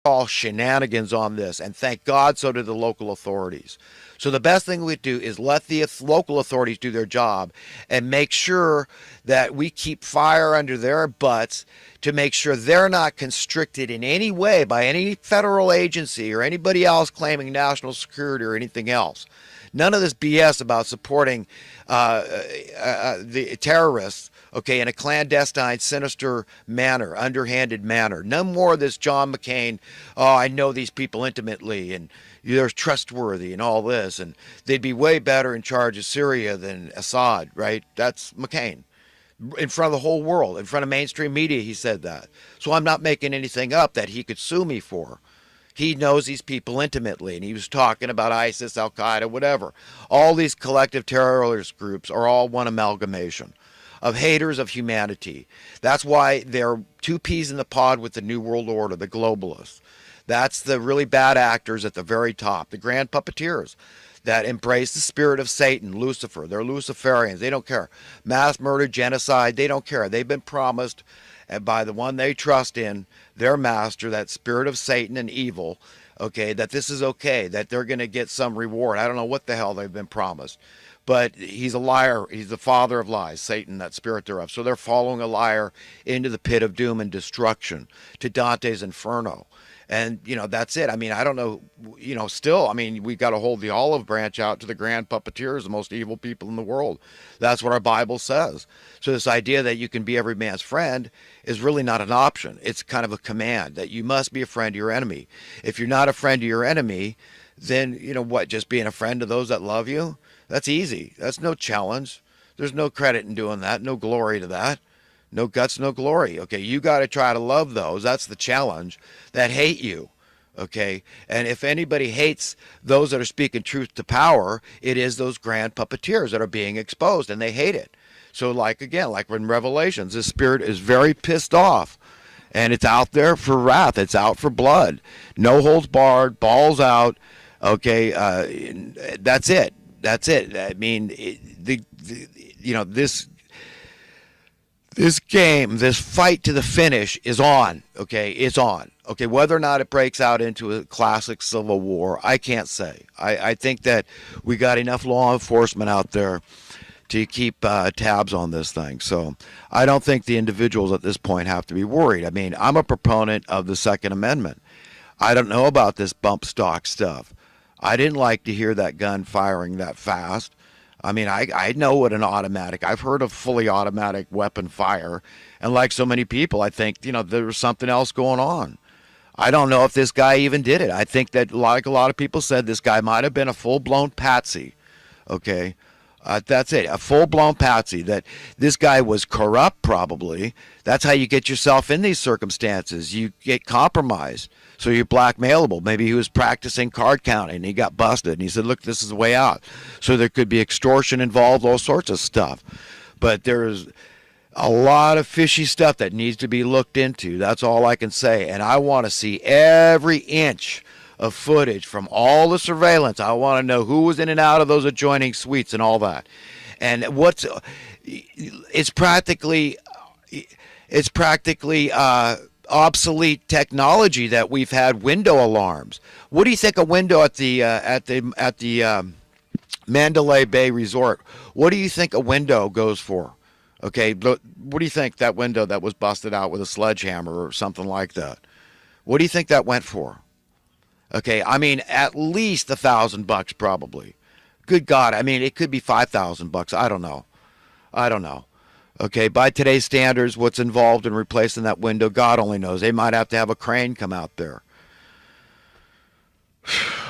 all shenanigans on this, and thank God so did the local authorities. So the best thing we do is let the local authorities do their job and make sure that we keep fire under their butts to make sure they're not constricted in any way by any federal agency or anybody else claiming national security or anything else. None of this BS about supporting the terrorists, okay, in a clandestine, sinister manner, underhanded manner. No more of this John McCain, oh, I know these people intimately and they're trustworthy and all this, and they'd be way better in charge of Syria than Assad, right? That's McCain. In front of the whole world, in front of mainstream media, he said that. So I'm not making anything up that he could sue me for. He knows these people intimately, and he was talking about ISIS, Al Qaeda, whatever. All these collective terrorist groups are all one amalgamation of haters of humanity. That's why they're two peas in the pod with the New World Order, the globalists. That's the really bad actors at the very top, the grand puppeteers that embrace the spirit of Satan, Lucifer. They're Luciferians. They don't care. Mass murder, genocide, they don't care. They've been promised by the one they trust in, their master, that spirit of Satan and evil, okay, that this is okay, that they're going to get some reward. I don't know what the hell they've been promised. But he's a liar. He's the father of lies, Satan, that spirit thereof. So they're following a liar into the pit of doom and destruction, to Dante's Inferno. And, that's it. I mean, I don't know, still, I mean, we got to hold the olive branch out to the grand puppeteers, the most evil people in the world. That's what our Bible says. So this idea that you can be every man's friend is really not an option. It's kind of a command that you must be a friend to your enemy. If you're not a friend to your enemy, then, just being a friend to those that love you? That's easy. That's no challenge. There's no credit in doing that, no glory to that. No guts, no glory. Okay, you got to try to love those. That's the challenge that hate you. Okay, and if anybody hates those that are speaking truth to power, it is those grand puppeteers that are being exposed, and they hate it. So, like in Revelations, this spirit is very pissed off, and it's out there for wrath. It's out for blood. No holds barred, balls out. Okay, that's it. That's it. I mean, this game, this fight to the finish is on, okay? It's on. Okay, whether or not it breaks out into a classic civil war, I can't say. I think that we got enough law enforcement out there to keep tabs on this thing. So I don't think the individuals at this point have to be worried. I mean, I'm a proponent of the Second Amendment. I don't know about this bump stock stuff. I didn't like to hear that gun firing that fast. I mean, I know what an automatic, I've heard of fully automatic weapon fire. And like so many people, I think, there was something else going on. I don't know if this guy even did it. I think that, like a lot of people said, this guy might have been a full-blown patsy. Okay? That's it, a full-blown patsy. That this guy was corrupt, probably. That's how you get yourself in these circumstances. You get compromised. So you're blackmailable. Maybe he was practicing card counting and he got busted. And he said, look, this is the way out. So there could be extortion involved, all sorts of stuff. But there's a lot of fishy stuff that needs to be looked into. That's all I can say. And I want to see every inch of footage from all the surveillance. I want to know who was in and out of those adjoining suites and all that. And it's practically obsolete technology that we've had window alarms. What do you think a window at the Mandalay Bay Resort? What do you think a window goes for? Okay, what do you think that window that was busted out with a sledgehammer or something like that? What do you think that went for? Okay, I mean at least $1,000 probably. Good God, I mean it could be $5,000. I don't know. Okay, by today's standards, what's involved in replacing that window, God only knows. They might have to have a crane come out there.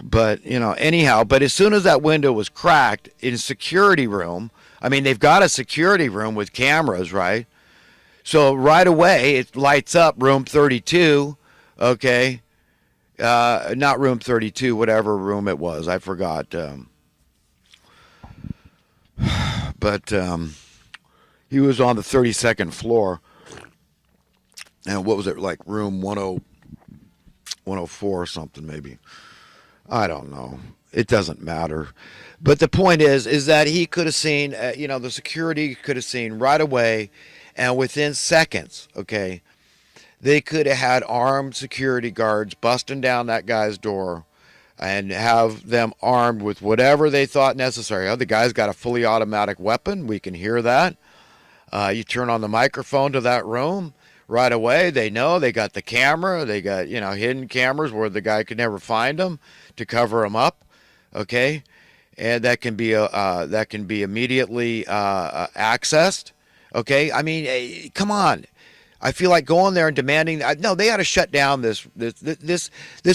But, anyhow, but as soon as that window was cracked in a security room, I mean, they've got a security room with cameras, right? So right away, it lights up room 32, okay? Not room 32, whatever room it was. I forgot. But he was on the 32nd floor. And what was it, like room 104 or something maybe? I don't know. It doesn't matter. But the point is that he could have seen, the security could have seen right away and within seconds, okay, They could have had armed security guards busting down that guy's door and have them armed with whatever they thought necessary. Oh, the guy's got a fully automatic weapon. We can hear that. You turn on the microphone to that room right away. They know they got the camera. They got, hidden cameras where the guy could never find them to cover him up. Okay, and that can be immediately accessed. Okay, I mean, come on. I feel like going there and demanding. No, they ought to shut down this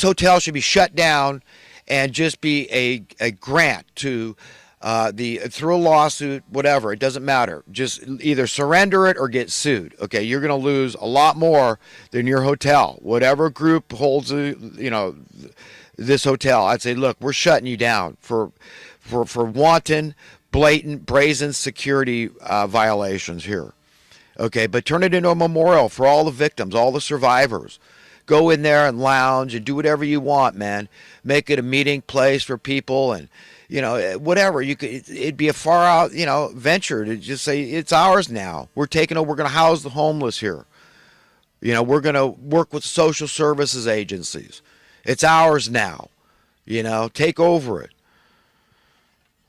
hotel should be shut down, and just be a grant to through a lawsuit, whatever. It doesn't matter. Just either surrender it or get sued. Okay, you're going to lose a lot more than your hotel. Whatever group holds this hotel, I'd say, look, we're shutting you down for wanton, blatant, brazen security violations here. Okay, but turn it into a memorial for all the victims, all the survivors. Go in there and lounge and do whatever you want, man. Make it a meeting place for people, and whatever. It'd be a far out, venture to just say it's ours now. We're taking over. We're going to house the homeless here. We're going to work with social services agencies. It's ours now. Take over it.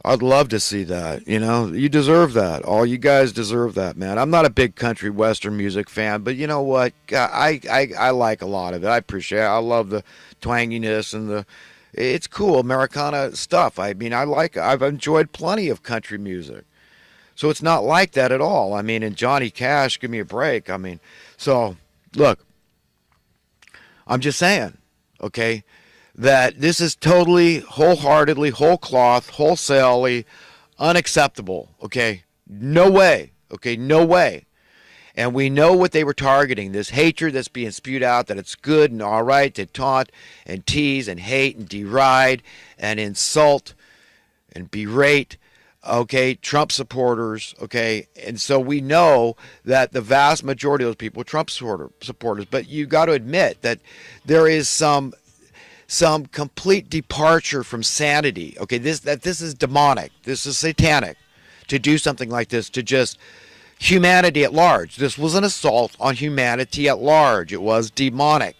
I'd love to see that. You deserve that. All you guys deserve that, man. I'm not a big country western music fan, but you know what? I like a lot of it. I appreciate it. I love the twanginess and it's cool Americana stuff. I mean, I've enjoyed plenty of country music. So it's not like that at all. I mean, and Johnny Cash, give me a break. I mean, so look, I'm just saying, okay, that this is totally, wholeheartedly, whole cloth, wholesalely unacceptable. Okay, no way. Okay, no way. And we know what they were targeting, this hatred that's being spewed out, that it's good and all right to taunt and tease and hate and deride and insult and berate, okay, Trump supporters, okay? And so we know that the vast majority of those people are Trump supporters, but you got to admit that there is some complete departure from sanity. Okay, this is demonic. This is satanic to do something like this to just humanity at large. This was an assault on humanity at large. It was demonic.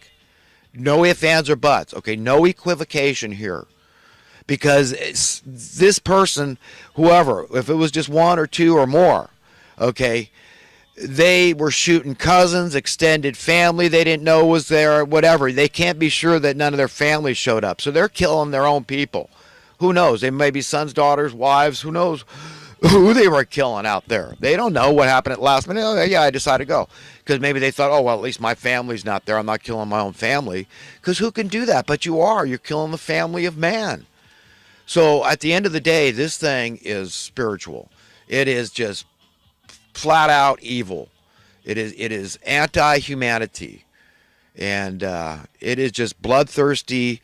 No ifs, ands, or buts. Okay, no equivocation here. Because this person, whoever, if it was just one or two or more, okay, they were shooting cousins, extended family they didn't know was there, whatever. They can't be sure that none of their family showed up. So they're killing their own people. Who knows? They may be sons, daughters, wives. Who knows who they were killing out there? They don't know what happened at last minute. Oh, yeah, I decided to go. Because maybe they thought, oh, well, at least my family's not there. I'm not killing my own family. Because who can do that? But you are. You're killing the family of man. So at the end of the day, this thing is spiritual. It is just flat out evil. It is anti-humanity, and it is just bloodthirsty,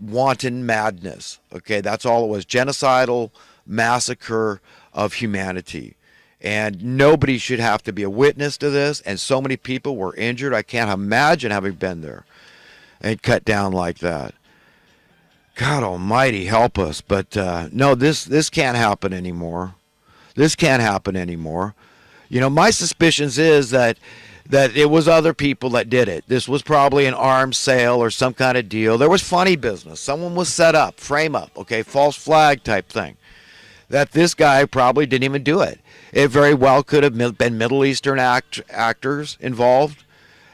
wanton madness. Okay, that's all it was. Genocidal massacre of humanity, and nobody should have to be a witness to this. And so many people were injured. I can't imagine having been there and cut down like that. God Almighty, help us! But no, this can't happen anymore. This can't happen anymore. My suspicions is that it was other people that did it. This was probably an arms sale or some kind of deal. There was funny business. Someone was set up, frame up, okay, false flag type thing. That this guy probably didn't even do it. It very well could have been Middle Eastern actors involved.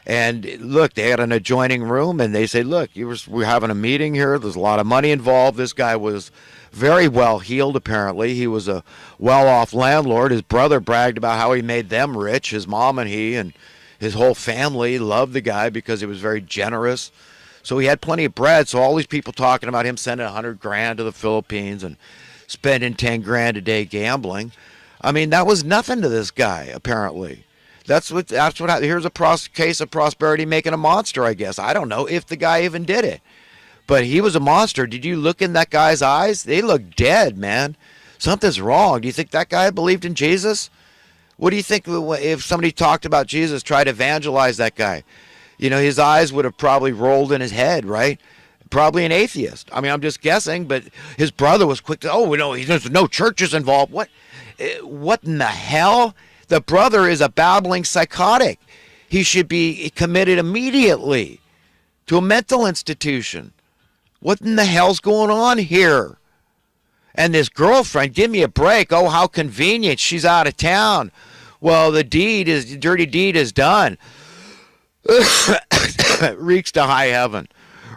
And look, they had an adjoining room, and they say, look, we're having a meeting here. There's a lot of money involved. This guy was very well heeled, apparently. He was a well-off landlord. His brother bragged about how he made them rich. His mom and he and his whole family loved the guy because he was very generous. So he had plenty of bread. So all these people talking about him sending $100,000 to the Philippines and spending $10,000 a day gambling. I mean, that was nothing to this guy, apparently. That's what. Here's a case of prosperity making a monster, I guess. I don't know if the guy even did it, but he was a monster. Did you look in that guy's eyes? They look dead, man. Something's wrong. Do you think that guy believed in Jesus? What do you think if somebody talked about Jesus, tried to evangelize that guy? His eyes would have probably rolled in his head, right? Probably an atheist. I mean, I'm just guessing, but his brother was quick to, there's no churches involved. What in the hell? The brother is a babbling psychotic. he should be committed immediately to a mental institution. What in the hell's going on here? And this girlfriend, give me a break. Oh, how convenient. She's out of town. Well, the dirty deed is done. Reeks to high heaven.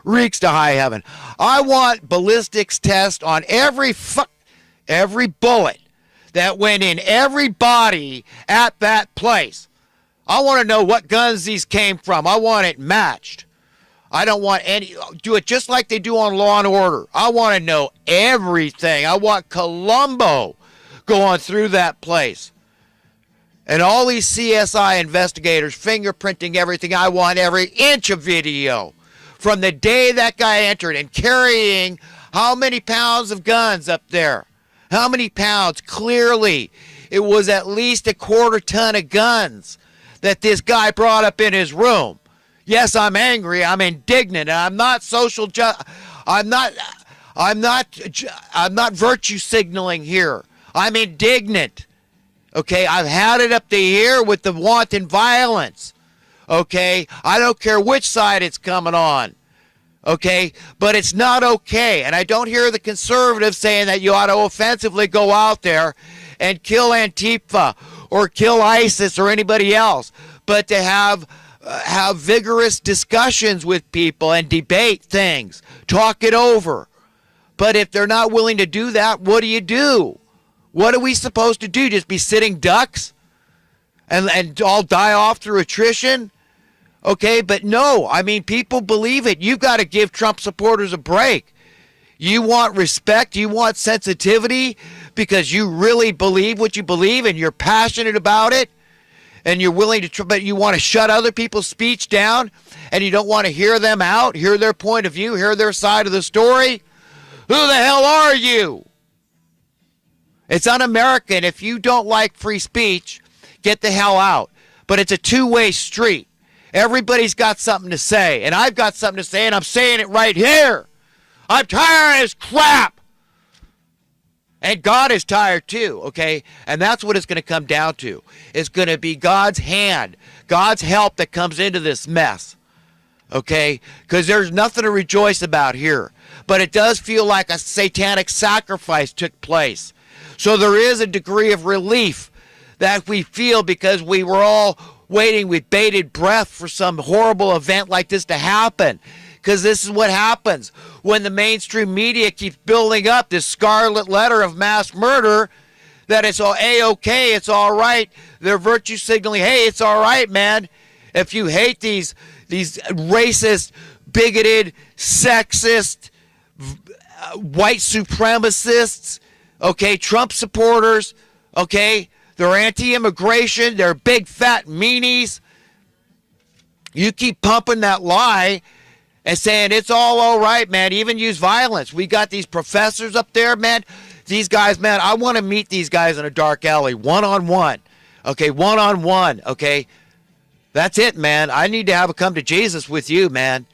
Reeks to high heaven. I want ballistics test on every bullet that went in every body at that place. I want to know what guns these came from. I want it matched. I don't want any. Do it just like they do on Law and Order. I want to know everything. I want Columbo going through that place. And all these CSI investigators fingerprinting everything. I want every inch of video from the day that guy entered and carrying how many pounds of guns up there. How many pounds? Clearly, it was at least a quarter ton of guns that this guy brought up in his room. Yes, I'm angry. I'm indignant. And I'm not I'm not virtue signaling here. I'm indignant. Okay, I've had it up to here with the wanton violence. Okay, I don't care which side it's coming on. Okay, but it's not okay. And I don't hear the conservatives saying that you ought to offensively go out there and kill Antifa or kill ISIS or anybody else, but to have vigorous discussions with people and debate things, talk it over. But if they're not willing to do that, what do you do? What are we supposed to do? Just be sitting ducks and all die off through attrition? Okay, but no, I mean, people believe it. You've got to give Trump supporters a break. You want respect, you want sensitivity because you really believe what you believe and you're passionate about it and you're willing to, but you want to shut other people's speech down and you don't want to hear them out, hear their point of view, hear their side of the story. Who the hell are you? It's un-American. If you don't like free speech, get the hell out. But it's a two-way street. Everybody's got something to say, and I've got something to say, and I'm saying it right here. I'm tired of this crap. And God is tired too, okay? And that's what it's going to come down to. It's going to be God's hand, God's help that comes into this mess, okay? Because there's nothing to rejoice about here. But it does feel like a satanic sacrifice took place. So there is a degree of relief that we feel because we were all waiting with bated breath for some horrible event like this to happen. Because this is what happens when the mainstream media keeps building up this scarlet letter of mass murder, that it's all A-okay, it's all right. They're virtue signaling, hey, it's all right, man. If you hate these racist, bigoted, sexist, white supremacists, okay, Trump supporters, okay, they're anti-immigration, they're big fat meanies. You keep pumping that lie and saying it's all right, man, even use violence. We got these professors up there, man. These guys, man, I want to meet these guys in a dark alley, one-on-one. Okay, one-on-one, okay? That's it, man. I need to have a come to Jesus with you, man.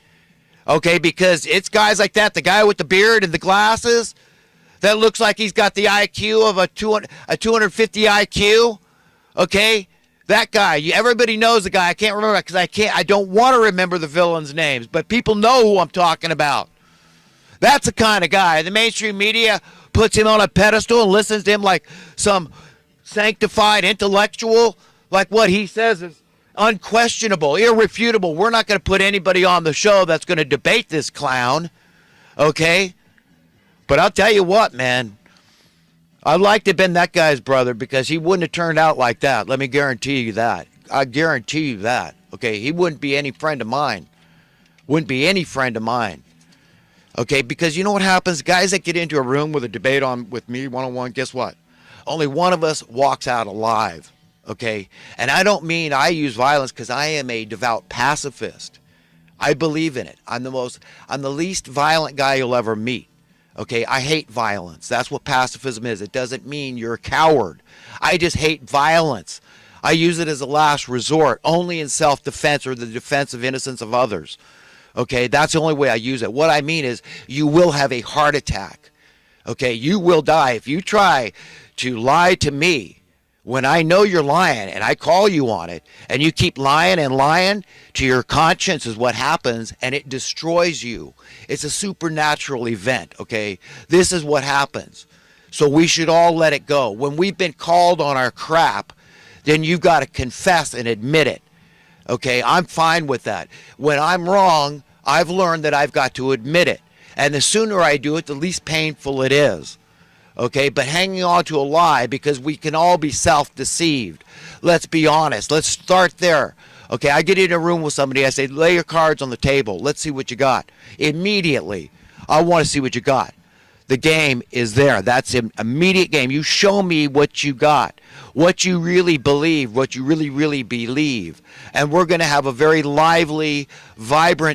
Okay, because it's guys like that, the guy with the beard and the glasses, that looks like he's got the IQ of a 250 IQ, okay? That guy, everybody knows the guy. I can't remember because I don't want to remember the villains' names, but people know who I'm talking about. That's the kind of guy. The mainstream media puts him on a pedestal and listens to him like some sanctified intellectual, like what he says is unquestionable, irrefutable. We're not going to put anybody on the show that's going to debate this clown, okay? But I'll tell you what, man, I'd like to have been that guy's brother because he wouldn't have turned out like that. Let me guarantee you that. I guarantee you that. Okay, he wouldn't be any friend of mine. Wouldn't be any friend of mine. Okay, because you know what happens? Guys that get into a room with a debate with me one-on-one, guess what? Only one of us walks out alive. Okay, and I don't mean I use violence because I am a devout pacifist. I believe in it. I'm the least violent guy you'll ever meet. Okay, I hate violence. That's what pacifism is. It doesn't mean you're a coward. I just hate violence. I use it as a last resort, only in self-defense or the defense of innocence of others. Okay, that's the only way I use it. What I mean is you will have a heart attack. Okay, you will die. If you try to lie to me When I know you're lying and I call you on it and you keep lying and lying to your conscience is what happens, and it destroys you. It's a supernatural event, okay? This is what happens. So we should all let it go. When we've been called on our crap, then you've got to confess and admit it. Okay, I'm fine with that. When I'm wrong, I've learned that I've got to admit it. And the sooner I do it, the least painful it is. Okay, but hanging on to a lie, because we can all be self-deceived. Let's be honest. Let's start there. Okay, I get in a room with somebody, I say, lay your cards on the table. Let's see what you got. Immediately, I want to see what you got. The game is there. That's an immediate game. You show me what you got, what you really believe, what you really, really believe. And we're going to have a very lively, vibrant